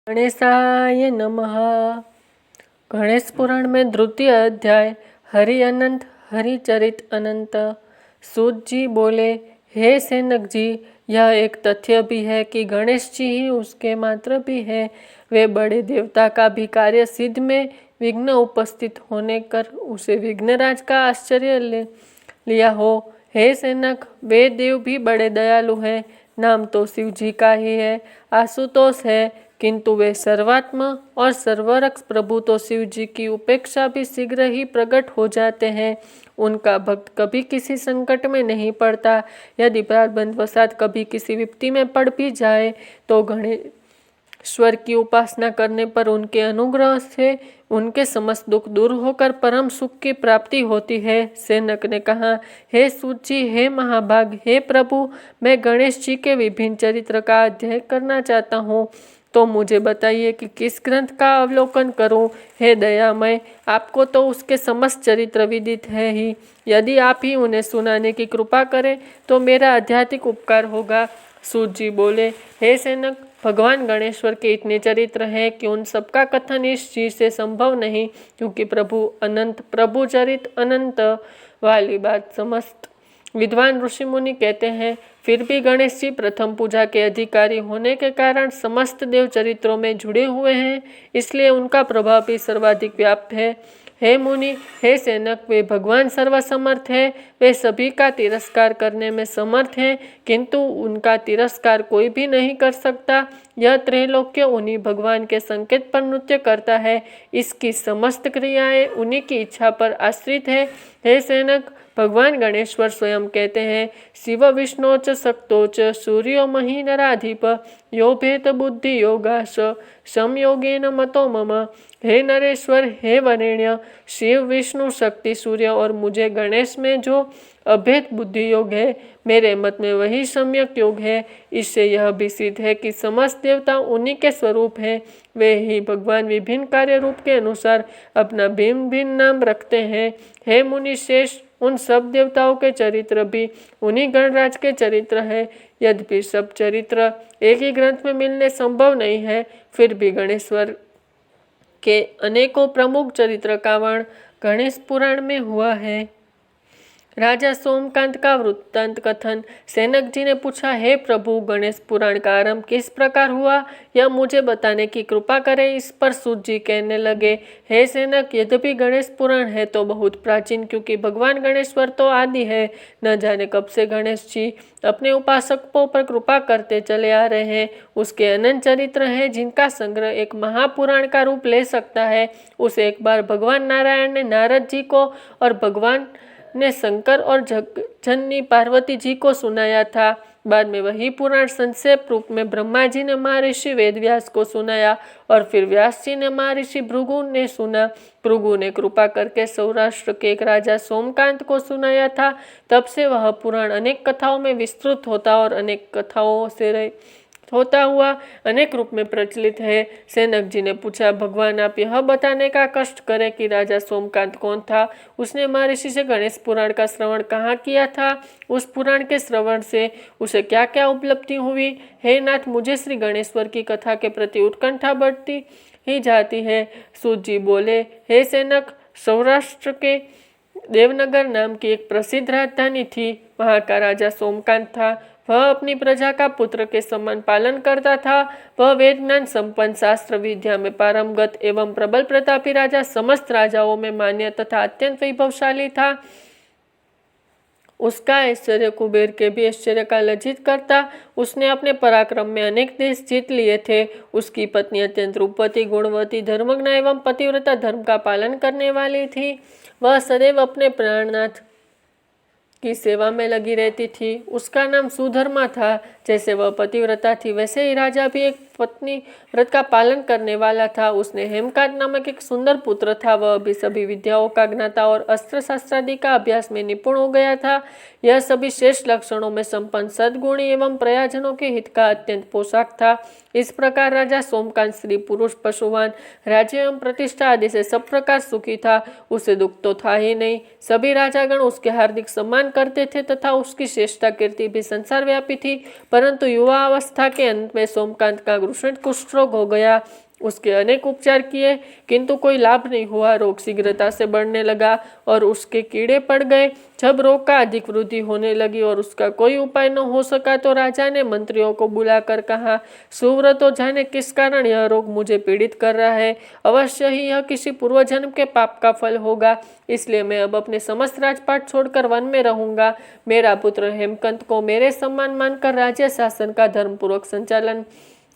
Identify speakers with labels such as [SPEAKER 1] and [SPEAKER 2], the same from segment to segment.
[SPEAKER 1] गणेशाय नमः। गणेश पुराण में द्वितीय अध्याय हरि अनंत हरिचरित अनंत। सूत जी बोले, हे सैनक जी, यह एक तथ्य भी है कि गणेश जी ही उसके मात्र भी है। वे बड़े देवता का भी कार्य सिद्ध में विघ्न उपस्थित होने कर उसे विघ्नराज का आश्चर्य लिया हो। हे सैनक, वे देव भी बड़े दयालु हैं। नाम तो शिव जी का ही है, आशुतोष है, किंतु वे सर्वात्मा और सर्वरक्ष प्रभु तो शिव जी की उपेक्षा भी शीघ्र ही प्रकट हो जाते हैं। उनका भक्त कभी किसी संकट में नहीं पड़ता। यदि प्रारब्धवशात कभी किसी विपत्ति में पड़ भी जाए तो गणेश्वर की उपासना करने पर उनके अनुग्रह से उनके समस्त दुख दूर होकर परम सुख की प्राप्ति होती है। सैनक ने कहा, हे सूत जी, हे महाभाग, हे प्रभु, मैं गणेश जी के विभिन्न चरित्र का अध्ययन करना चाहता हूँ, तो मुझे बताइए कि किस ग्रंथ का अवलोकन करूं। हे दयामय, आपको तो उसके समस्त चरित्र विदित है ही। यदि आप ही उन्हें सुनाने की कृपा करें तो मेरा आध्यात्मिक उपकार होगा। सूत जी बोले, हे सैनक, भगवान गणेश्वर के इतने चरित्र हैं कि उन सबका कथन इस चीज से संभव नहीं, क्योंकि प्रभु अनंत, प्रभु चरित अनंत वाली बात समस्त विद्वान ऋषि मुनि कहते हैं। फिर भी गणेश जी प्रथम पूजा के अधिकारी होने के कारण समस्त देव चरित्रों में जुड़े हुए हैं, इसलिए उनका प्रभाव भी सर्वाधिक व्याप्त है। हे मुनि, हे सैनक, वे भगवान सर्वसमर्थ है। वे सभी का तिरस्कार करने में समर्थ हैं, किंतु उनका तिरस्कार कोई भी नहीं कर सकता। यह त्रैलोक्य उन्हीं भगवान के संकेत पर नृत्य करता है। इसकी समस्त क्रियाएं उन्हीं की इच्छा पर आश्रित है। हे सैनक, भगवान गणेश्वर स्वयं कहते हैं, शिव विष्णोच शक्तोच सूर्यो महीनराधिप यो भेद बुद्धि योगाश समयोगेन मतो मम। हे नरेश्वर, हे वरेण्य, शिव विष्णु शक्ति सूर्य और मुझे गणेश में जो अभेद बुद्धि योग है, मेरे मत में वही सम्यक योग है। इससे यह भी सिद्ध है कि समस्त देवता उन्हीं के स्वरूप हैं। वे ही भगवान विभिन्न कार्य रूप के अनुसार अपना भिन्न भिन्न नाम रखते हैं। हे मुनि शेष, उन सब देवताओं के चरित्र भी उन्हीं गणराज के चरित्र है। यद्यपि सब चरित्र एक ही ग्रंथ में मिलने संभव नहीं है, फिर भी गणेश्वर के अनेकों प्रमुख चरित्र का वर्णन गणेश पुराण में हुआ है। राजा सोमकांत का वृत्तांत कथन। सैनक जी ने पूछा, हे प्रभु, गणेश पुराण का आरंभ किस प्रकार हुआ, यह मुझे बताने की कृपा करें। इस पर सूत जी कहने लगे, हे सैनक, यद्यपि गणेश पुराण है तो बहुत प्राचीन, क्योंकि भगवान गणेश्वर तो आदि है। न जाने कब से गणेश जी अपने उपासकों पर कृपा करते चले आ रहे हैं। उसके अनंत चरित्र हैं, जिनका संग्रह एक महापुराण का रूप ले सकता है। उसे एक बार भगवान नारायण ने नारद जी को और भगवान ने शंकर और जगजननी पार्वती जी को सुनाया था। बाद में वही पुराण संक्षेप रूप में ब्रह्मा जी ने महर्षि वेदव्यास को सुनाया और फिर व्यास जी ने महर्षि भृगु ने सुना। भृगु ने कृपा करके सौराष्ट्र के एक राजा सोमकांत को सुनाया था। तब से वह पुराण अनेक कथाओं में विस्तृत होता और अनेक कथाओं से होता हुआ अनेक रूप में प्रचलित है। सैनक जी ने पूछा, भगवान, आप यह बताने का कष्ट करें कि राजा सोमकांत कौन था। उसने महर्षि से गणेश पुराण का श्रवण कहाँ किया था। उस पुराण के श्रवण से उसे क्या क्या उपलब्धि हुई। हे नाथ, मुझे श्री गणेश्वर की कथा के प्रति उत्कंठा बढ़ती ही जाती है। सूत जी बोले, हे सैनक, सौराष्ट्र के देवनगर नाम की एक प्रसिद्ध राजधानी थी। वहाँ का राजा सोमकांत था। वह अपनी प्रजा का पुत्र के समान पालन करता था। वह वेद ज्ञान संपन्न, शास्त्र विद्या में पारंगत एवं प्रबल प्रतापी राजा, समस्त राजाओं में मान्य तथा अत्यंत वैभवशाली था। उसका ऐश्वर्य कुबेर के भी ऐश्वर्य का लज्जित करता। उसने अपने पराक्रम में अनेक देश जीत लिए थे। उसकी पत्नी अत्यंत रूपवती, गुणवती, धर्मज्ञ एवं पतिव्रता, धर्म का पालन करने वाली थी। वह सदैव अपने प्राणनाथ की सेवा में लगी रहती थी। उसका नाम सुधर्मा था। जैसे वह पतिव्रता थी, वैसे ही राजा भी एक पत्नी व्रत का पालन करने वाला था। उसने हेमकांत नामक एक सुंदर पुत्र था। वह भी सभी विद्याओं का ज्ञाता और अस्त्र शस्त्रादि का अभ्यास में निपुण हो गया था। यह सभी श्रेष्ठ लक्षणों में संपन्न, सद्गुणी एवं प्रयाजनों के हित का अत्यंत पोषक था। इस प्रकार राजा सोमकांत स्त्री पुरुष, पशुवान, राज्य एवं प्रतिष्ठा आदि से सब प्रकार सुखी था। उसे दुख तो था ही नहीं। सभी राजागण उसके हार्दिक सम्मान करते थे तथा उसकी श्रेष्ठता कीर्ति भी संसार व्यापी थी। परंतु युवा अवस्था के अंत में सोमकांत का भाग कुष्ठ रोग हो गया। उसके अनेक उपचार किए किंतु कोई लाभ नहीं हुआ। रोग शीघ्रता से बढ़ने लगा और उसके कीड़े पड़ गए। जब रोग का अधिक वृद्धि होने लगी और उसका कोई उपाय न हो सका तो राजा ने मंत्रियों को बुलाकर कहा, सुव्रतो जाने किस कारण यह रोग मुझे पीड़ित कर रहा है। अवश्य ही यह किसी पूर्व जन्म के पाप का फल होगा, इसलिए मैं अब अपने समस्त राजपाट छोड़कर वन में रहूंगा। मेरा पुत्र हेमकंत को मेरे सम्मान मानकर राज्य शासन का धर्मपूर्वक संचालन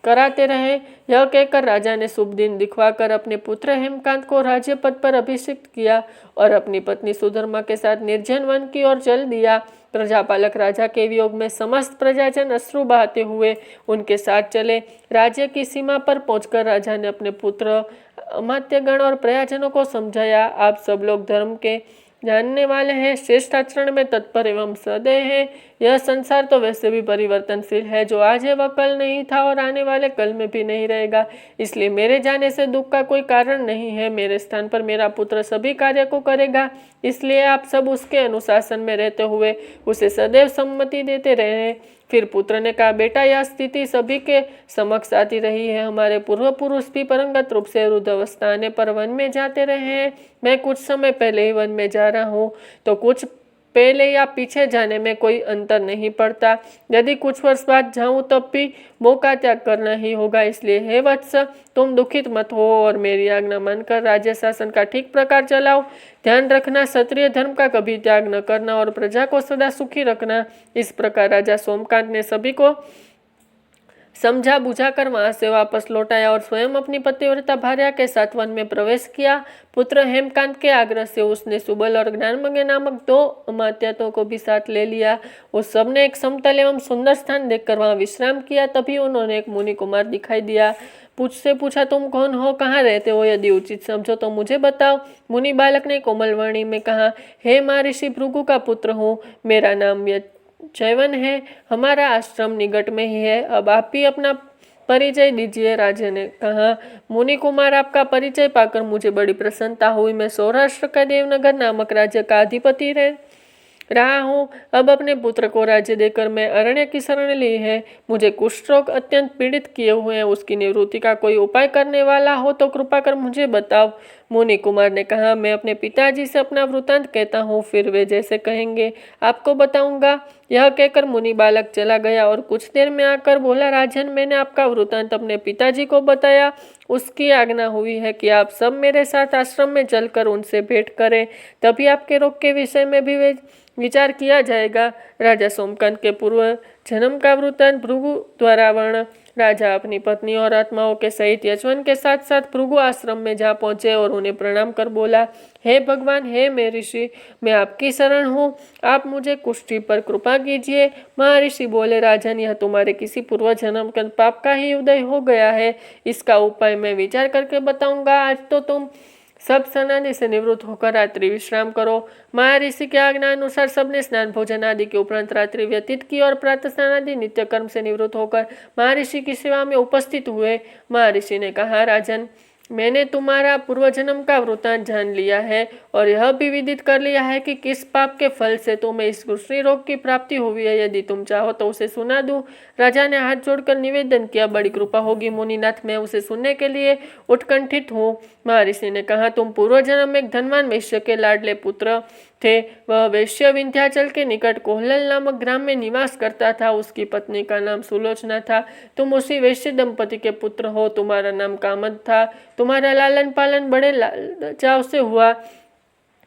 [SPEAKER 1] कराते रहे। यह कहकर राजा ने शुभ दिन दिखवाकर अपने पुत्र हेमकांत को राज्य पद पर अभिषिक्त किया और अपनी पत्नी सुधर्मा के साथ निर्जन वन की ओर चल दिया। प्रजापालक राजा के वियोग में समस्त प्रजाजन अश्रु बहाते हुए उनके साथ चले। राज्य की सीमा पर पहुंचकर राजा ने अपने पुत्र अमात्यगण और प्रजाजनों को समझाया, आप सब लोग धर्म के जानने वाले हैं, श्रेष्ठ आचरण में तत्पर एवं सदैव हैं। यह संसार तो वैसे भी परिवर्तनशील है, जो आज है वह कल नहीं था और आने वाले कल में भी नहीं रहेगा। इसलिए मेरे जाने से दुख का कोई कारण नहीं है। मेरे स्थान पर मेरा पुत्र सभी कार्य को करेगा, इसलिए आप सब उसके अनुशासन में रहते हुए उसे सदैव सम्मति देते रहे। फिर पुत्र ने कहा, बेटा यह स्थिति सभी के समक्ष आती रही है। हमारे पूर्व पुरुष भी परंगत रूप से वृद्ध अवस्था आने पर वन में जाते रहे हैं। मैं कुछ समय पहले ही वन में जा रहा हूँ, तो कुछ पहले या पीछे जाने में कोई अंतर नहीं पड़ता। यदि कुछ वर्ष बाद जाऊं तब भी मौका त्याग करना ही होगा। इसलिए हे वत्स, तुम दुखित मत हो और मेरी आज्ञा मानकर राज्य शासन का ठीक प्रकार चलाओ। ध्यान रखना, क्षत्रिय धर्म का कभी त्याग न करना और प्रजा को सदा सुखी रखना। इस प्रकार राजा सोमकांत ने सभी को समझा बुझाकर वहां से वापस लौटाया और स्वयं अपनी पतिव्रता भार्या के साथ वन में प्रवेश किया। पुत्र हेमकांत के आग्रह से उसने सुबल और ज्ञानमंगे नामक 2 अमात्यतों को भी साथ ले लिया। उस सब ने एक समतल एवं सुंदर स्थान देखकर वहां विश्राम किया। तभी उन्होंने एक मुनि कुमार दिखाई दिया। पूछा, तुम कौन हो, कहाँ रहते हो? यदि उचित समझो तो मुझे बताओ। मुनि बालक ने कोमल वाणी में कहा, हे महर्षि भृगु का पुत्र हूँ, मेरा नाम चैवन है, हमारा आश्रम निकट में ही है। अब आप भी अपना परिचय दीजिए। राजा ने कहा, मुनि कुमार, आपका परिचय पाकर मुझे बड़ी प्रसन्नता हुई। मैं सौराष्ट्र का देवनगर नामक राज्य का अधिपति रहा हूँ। अब अपने पुत्र को राज्य देकर मैं अरण्य की शरण ली है। मुझे कुष्ठ रोग अत्यंत पीड़ित किए हुए हैं। उसकी निवृत्ति का कोई उपाय करने वाला हो तो कृपा कर मुझे बताओ। मुनि कुमार ने कहा, मैं अपने पिताजी से अपना वृतांत कहता हूँ, फिर वे जैसे कहेंगे आपको बताऊंगा। यह कहकर मुनि बालक चला गया और कुछ देर में आकर बोला, राजन, मैंने आपका वृतांत अपने पिताजी को बताया। उसकी आज्ञा हुई है कि आप सब मेरे साथ आश्रम में चलकर उनसे भेंट करें, तभी आपके रोग के विषय में भी विचार किया जाएगा। राजा सोमकांत के पूर्व जन्म का वृतांत भृगु द्वारा वर्ण। राजा अपनी पत्नी और आत्माओं के सहित यशवन के साथ साथ भृगु आश्रम में जा पहुंचे और उन्हें प्रणाम कर बोला, हे भगवान, हे मैं ऋषि, मैं आपकी शरण हूँ, आप मुझे कुष्ठी पर कृपा कीजिए। महर्षि बोले, राजन, यह तुम्हारे किसी पूर्व जन्म के पाप का ही उदय हो गया है। इसका उपाय मैं विचार करके बताऊंगा। आज तो तुम सब स्नादि से निवृत्त होकर रात्रि विश्राम करो। महर्षि के आज्ञा अनुसार सबने स्नान भोजन आदि के उपरांत रात्रि व्यतीत की और प्रातः स्नान आदि नित्य कर्म से निवृत्त होकर महर्षि की सेवा में उपस्थित हुए। महर्षि ने कहा, राजन, मैंने तुम्हारा पूर्व जन्म का वृतांत जान लिया है और यह भी विदित कर लिया है कि किस पाप के फल से तुम्हें इस कुष्ठी रोग की प्राप्ति हुई है। यदि तुम चाहो तो उसे सुना दूं। राजा ने हाथ जोड़कर निवेदन किया, बड़ी कृपा होगी मुनिनाथ, मैं उसे सुनने के लिए उत्कंठित हूँ। महर्षि ने कहा, तुम पूर्व जन्म में एक धनवान वैश्य के लाडले पुत्र थे। वह वैश्य विंध्याचल के निकट कोहलल नामक ग्राम में निवास करता था। उसकी पत्नी का नाम सुलोचना था। तुम उसी वैश्य दंपति के पुत्र हो। तुम्हारा नाम कामद था। तुम्हारा लालन पालन बड़े चाव से हुआ।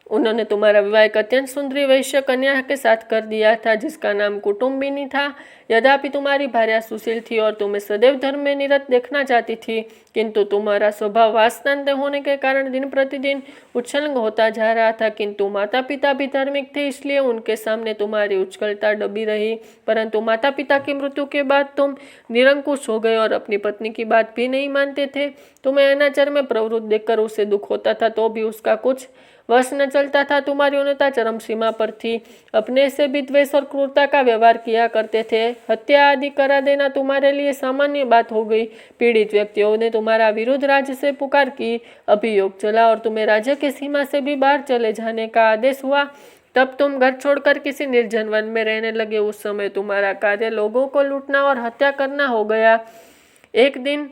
[SPEAKER 1] उन्होंने तुम्हारा विवाह एक अत्यंत सुंदरी वैश्य कन्या के साथ कर दिया था, जिसका नाम कुटुम्बिनी था। यद्यपि तुम्हारी भार्या सुशील थी और तुम्हें सदैव धर्म में निरत देखना चाहती थी, किंतु तुम्हारा स्वभाव वासनांत होने के कारण दिन प्रतिदिन उच्छृंग होता जा रहा था। किंतु माता पिता भी धार्मिक थे, इसलिए उनके सामने तुम्हारी उच्छृंखलता दबी रही। परंतु माता पिता की मृत्यु के बाद तुम निरंकुश हो गए और अपनी पत्नी की बात भी नहीं मानते थे। तुम्हें अनाचार में प्रवृत्त देखकर उसे दुख होता था, तो भी उसका कुछ वश न चलता था। तुम्हारी उन्नता चरम सीमा पर थी। अपने से भी द्वेष और क्रूरता का व्यवहार किया करते थे। हत्या आदि करा देना तुम्हारे लिए सामान्य बात हो गई। पीड़ित व्यक्तियों ने तुम्हारा विरुद्ध राज्य से पुकार की, अभियोग चला और तुम्हें राज्य की सीमा से भी बाहर चले जाने का आदेश हुआ। तब तुम घर छोड़कर किसी निर्जन वन में रहने लगे। उस समय तुम्हारा कार्य लोगों को लूटना और हत्या करना हो गया। एक दिन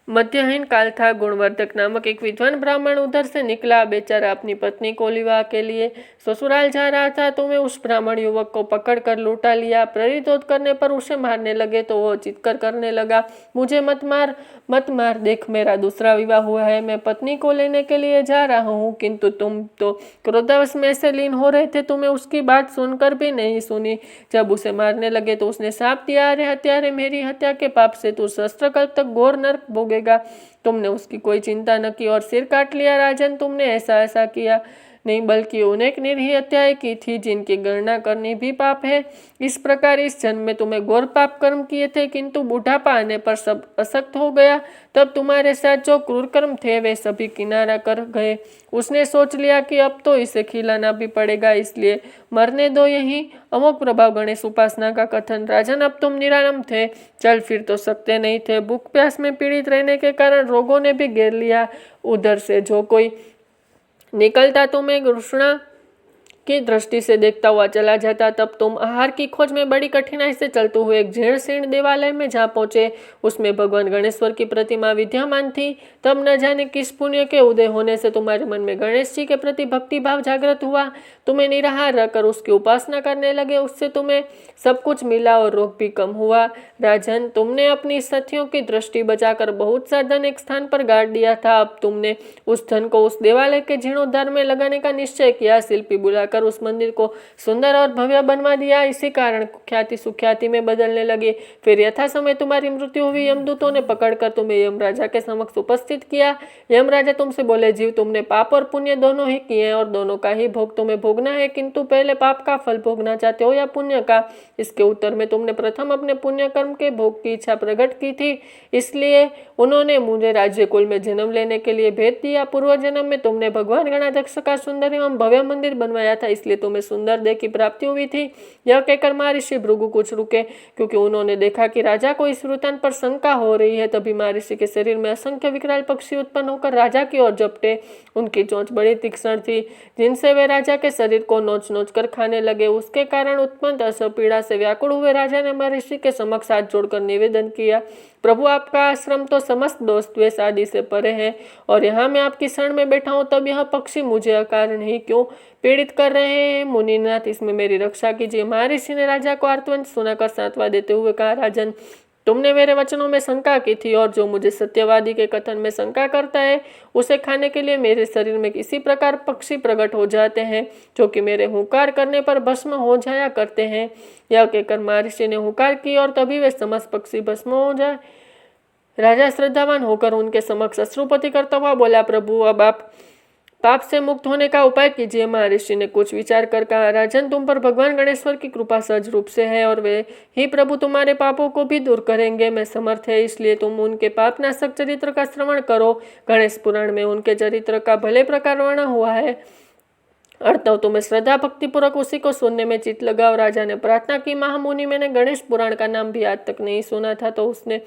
[SPEAKER 1] मध्यहीन काल था। गुणवर्धक नामक एक विद्वान ब्राह्मण उधर से निकला। बेचारा अपनी पत्नी को विवाह के लिए ससुराल जा रहा था तो मैं उस ब्राह्मण युवक को पकड़कर लूटा लिया। प्रतिरोध करने पर उसे मारने लगे तो वो चित्कार करने लगा, मुझे मत मार मत मार, देख मेरा दूसरा विवाह हुआ है, मैं पत्नी को लेने के लिए जा रहा हूँ। किंतु तुम तो क्रोधावश में से लीन हो रहे थे, तुम्हें उसकी बात सुनकर भी नहीं सुनी। जब उसे मारने लगे तो उसने साप दिया, अरे हत्यारे, मेरी हत्या के पाप से तू सहस्त्रकल्प तक घोर नरक भोगेगा। तुमने उसकी कोई चिंता न की और सिर काट लिया। राजन, तुमने ऐसा किया नहीं बल्कि अनेक निरीह हत्याएं की थी जिनकी गणना करनी भी पाप है। इस प्रकार इस जन्म में तुम्हें घोर पाप कर्म किए थे, किंतु बुढ़ापा आने पर सब असक्त हो गया। तब तुम्हारे साथ जो क्रूर कर्म थे वे सभी किनारा कर गए। उसने सोच लिया कि अब तो इसे खिलाना भी पड़ेगा, इसलिए मरने दो यही। अमोक प्रभाव गणेश उपासना का कथन। राजन, अब तुम निरालंब थे, चल फिर तो सकते नहीं थे। भूख प्यास में पीड़ित रहने के कारण रोगों ने भी घेर लिया। उधर से जो कोई निकलता तुम्हें घृणा की दृष्टि से देखता हुआ चला जाता। तब तुम आहार की खोज में बड़ी कठिनाई से चलते हुए एक जीर्ण शीर्ण देवालय में जा पहुंचे। उसमें भगवान गणेश्वर की प्रतिमा विद्यमान थी। तब न जाने किस पुण्य के उदय होने से तुम्हारे मन में गणेश जी के प्रति भक्ति भाव जागृत हुआ। तुम्हें निराहार रहकर उसकी उपासना करने लगे। उससे तुम्हें सब कुछ मिला और रोग भी कम हुआ। राजन, तुमने अपनी सथियों की दृष्टि बचाकर बहुत सा धन एक स्थान पर गाड़ दिया था। अब तुमने उस धन को उस देवालय के जीर्णोद्धार में लगाने का निश्चय किया। शिल्पी बुलाकर उस मंदिर को सुंदर और भव्य बनवा दिया। इसी कारण ख्याति सुख्याति में बदलने लगे। फिर यथा समय तुम्हारी मृत्यु हुई। यमदूतों ने पकड़कर तुम्हें यमराजा के समक्ष उपस्थित किया। यमराजा तुमसे बोले, जीव, तुमने पाप और पुण्य दोनों ही किए हैं और दोनों का ही भोग तुम्हें भोगना है, किंतु पहले पाप का फल भोगना चाहते हो या पुण्य का? इसके उत्तर में तुमने प्रथम अपने पुण्य कर्म के भोग की इच्छा प्रकट की थी, इसलिए उन्होंने मुझे राज्य कुल में जन्म लेने के लिए भेज दिया। पूर्व जन्म में तुमने भगवान गणाध्यक्ष का सुंदर एवं भव्य मंदिर बनवाया था, इसलिए तुम्हें सुंदर देह की प्राप्ति हुई थी। यह कहकर महर्षि भृगु कुछ रुके, क्योंकि उन्होंने देखा कि राजा को इस वृत्तांत पर शंका हो रही है। तभी महर्षि के शरीर में असंख्य विकराल पक्षी उत्पन्न होकर राजा की ओर झपटे। उनकी चोंच बड़ी तीक्ष्ण थी, जिनसे वे राजा के शरीर को नोच नोच कर खाने लगे। उसके कारण उत्पन्न असह पीड़ा से व्याकुल हुए राजा ने महर्षि के समक्ष हाथ जोड़कर निवेदन किया, प्रभु, आपका आश्रम तो समस्त दोष द्वेष आदि से परे है और यहाँ मैं आपकी शरण में बैठा हूँ, तब यह पक्षी मुझे अकारण ही क्यों पीड़ित कर रहे हैं? मुनिनाथ, इसमें मेरी रक्षा कीजिए। महर्षि ने राजा को आर्तवंत सुनाकर सांत्वना देते हुए कहा, राजन, तुमने मेरे वचनों में शंका की थी और जो मुझे सत्यवादी के कथन में शंका करता है उसे खाने के लिए मेरे शरीर में किसी प्रकार पक्षी प्रकट हो जाते हैं, जो कि मेरे हुंकार करने पर भस्म हो जाया करते हैं। यह कहकर महर्षि ने हुंकार की और तभी वे समस्त पक्षी भस्म हो जाए। राजा श्रद्धावान होकर उनके समक्ष अश्रुपति करता हुआ बोला, प्रभु, अब आप पाप से मुक्त होने का उपाय कीजिए। महर्षि ने कुछ विचार कर कहा, राजन, तुम पर भगवान गणेश्वर की कृपा सहज रूप से है और वे ही प्रभु तुम्हारे पापों को भी दूर करेंगे में समर्थ है, इसलिए तुम उनके पापनाशक चरित्र का श्रवण करो। गणेश पुराण में उनके चरित्र का भले प्रकार वर्णन हुआ है, अर्थात तुम्हें श्रद्धा भक्ति पूर्वक उसी को सुनने में चित्त लगाओ। राजा ने प्रार्थना की, महामुनि, मैंने गणेश पुराण का नाम भी आज तक नहीं सुना था, तो उसने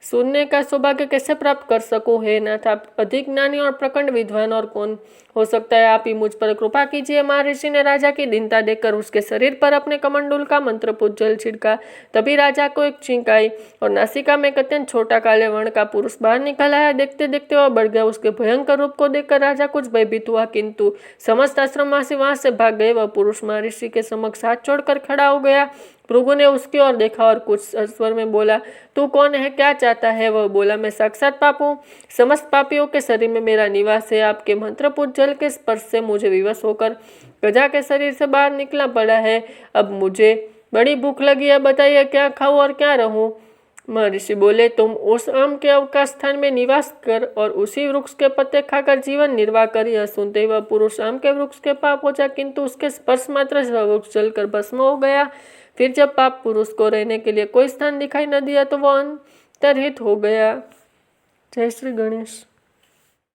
[SPEAKER 1] सुनने का सौभाग्य कैसे प्राप्त कर सकूं? हे नाथ, आप अधिक ज्ञानी और प्रखंड विद्वान और कौन हो सकता है, आप ही मुझ पर कृपा कीजिए। महर्षि ने राजा की दीनता देखकर उसके शरीर पर अपने कमंडूल का मंत्रपूत जल छिड़का। तभी राजा को एक छींक आई और नासिका में एक अत्यंत छोटा काले वर्ण का पुरुष बाहर निकल आया। देखते देखते वह बढ़ गया। उसके भयंकर रूप को देखकर राजा कुछ भयभीत हुआ, किंतु समस्त आश्रमवासी वहां से भाग गए। वह पुरुष महर्षि के समक्ष हाथ छोड़कर खड़ा हो गया। भृगु ने उसकी ओर देखा और कुछ स्वर में बोला, तू कौन है, क्या चाहता है? वह बोला, मैं साक्षात पाप हूँ, समस्त पापियों के शरीर में मेरा निवास है। आपके मंत्रपूत जल के स्पर्श से मुझे विवश होकर गजा के शरीर से बाहर निकला पड़ा है। अब मुझे बड़ी भूख लगी है, बताइए क्या खाऊं और क्या रहूं? महर्षि बोले, तुम उस आम के अवकाश स्थान में निवास कर और उसी वृक्ष के पत्ते खाकर जीवन निर्वाह कर। यह सुनते ही वह पुरुष आम के वृक्ष के पाप हो जा, किंतु उसके स्पर्श मात्र से वह वृक्ष जलकर भस्म हो गया। फिर जब पाप पुरुष को रहने के लिए कोई स्थान दिखाई न दिया तो वह अंतर्हित हो गया। जय श्री गणेश।